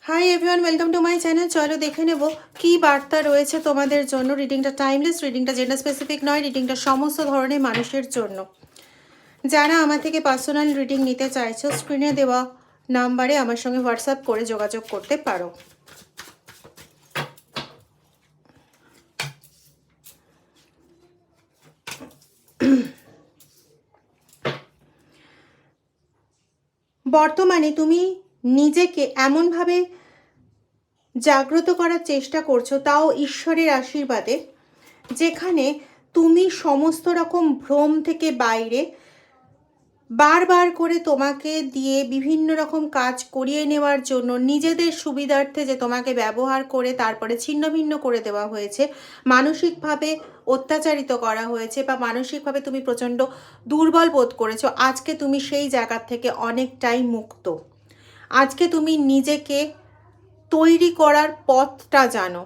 Hi everyone, welcome to my channel. চলো দেখে নেব কি বার্তা রয়েছে তোমাদের জন্য। রিডিংটা টাইমলেস, রিডিংটা জেন্ডার স্পেসিফিক নয়, রিডিংটা সমস্ত ধরনের মানুষের জন্য। যারা আমার থেকে পার্সোনাল রিডিং নিতে চাইছো, স্ক্রিনে দেওয়া নাম্বারে আমার সঙ্গে হোয়াটসঅ্যাপ করে যোগাযোগ করতে পারো। বর্তমানে তুমি নিজেকে এমনভাবে জাগ্রত করার চেষ্টা করছো, তাও ঈশ্বরের আশীর্বাদে, যেখানে তুমি সমস্ত রকম ভ্রম থেকে বাইরে, বারবার করে তোমাকে দিয়ে বিভিন্ন রকম কাজ করিয়ে নেওয়ার জন্য নিজেদের সুবিধার্থে যে তোমাকে ব্যবহার করে তারপরে ছিন্ন ভিন্ন করে দেওয়া হয়েছে, মানসিকভাবে অত্যাচারিত করা হয়েছে বা মানসিকভাবে তুমি প্রচণ্ড দুর্বল বোধ করেছো, আজকে তুমি সেই জায়গা থেকে অনেকটাই মুক্ত। আজকে তুমি নিজেকে তৈরি করার পথটা জানো।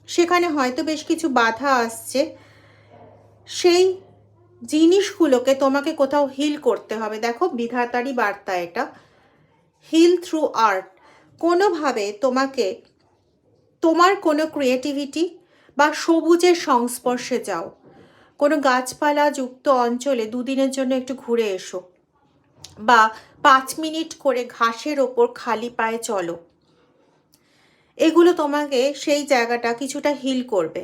সেখানে হয়তো বেশ কিছু বাধা আসছে, সেই জিনিসগুলোকে তোমাকে কোথাও হিল করতে হবে। দেখো, বিধাতারই বার্তা এটা, হিল থ্রু আর্ট। কোনোভাবে তোমাকে তোমার কোনো ক্রিয়েটিভিটি বা সবুজের সংস্পর্শে যাও। কোনো গাছপালা যুক্ত অঞ্চলে দুদিনের জন্য একটু ঘুরে এসো, বা 5 মিনিট করে ঘাসের ওপর খালি পায়ে চলো। এগুলো তোমাকে সেই জায়গাটা কিছুটা হিল করবে।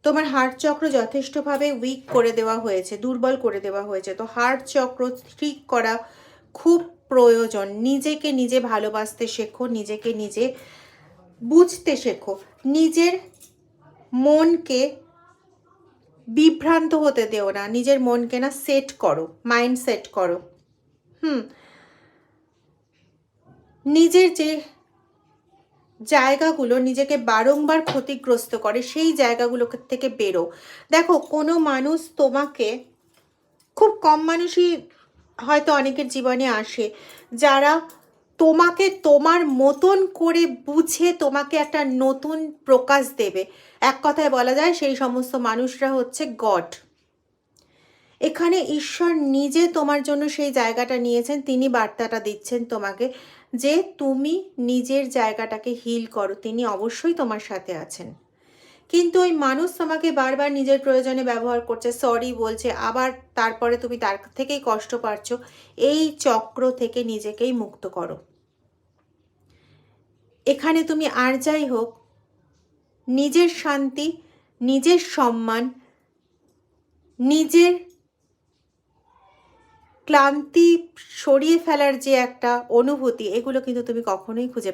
তোমার হার্ট চক্র যথেষ্টভাবে উইক করে দেওয়া হয়েছে, দুর্বল করে দেওয়া হয়েছে। তো হার্ট চক্র ঠিক করা খুব প্রয়োজন। নিজেকে নিজে ভালোবাসতে শেখো, নিজেকে নিজে বুঝতে শেখো, নিজের মনকে বিভ্রান্ত হতে দেও না, নিজের মনকে না সেট করো, মাইন্ড সেট করো। নিজের যে জায়গাগুলো নিজেকে বারংবার ক্ষতিগ্রস্ত করে, সেই জায়গাগুলো থেকে বেরো। দেখো, কোনো মানুষ তোমাকে, খুব কম মানুষই হয়তো অনেকের জীবনে আসে যারা তোমাকে তোমার মতন করে বুঝে তোমাকে একটা নতুন প্রকাশ দেবে। এক কথায় বলা যায় সেই সমস্ত মানুষরা হচ্ছে গড। এখানে ঈশ্বর নিজে তোমার জন্য সেই জায়গাটা নিয়েছেন, তিনি বার্তাটা দিচ্ছেন তোমাকে যে তুমি নিজের জায়গাটাকে হিল করো। তিনি অবশ্যই তোমার সাথে আছেন, কিন্তু ওই মানুষ তোমাকে বারবার নিজের প্রয়োজনে ব্যবহার করছে, সরি বলছে, আবার তারপরে তুমি তার থেকেই কষ্ট পাচ্ছ। এই চক্র থেকে নিজেকেই মুক্ত করো। এখানে তুমি আর যাই হোক, নিজের শান্তি, নিজের সম্মান, নিজের ক্লান্তি সরিয়ে ফেলার যে একটা অনুভূতি, এগুলো কিন্তু তুমি কখনোই খুঁজে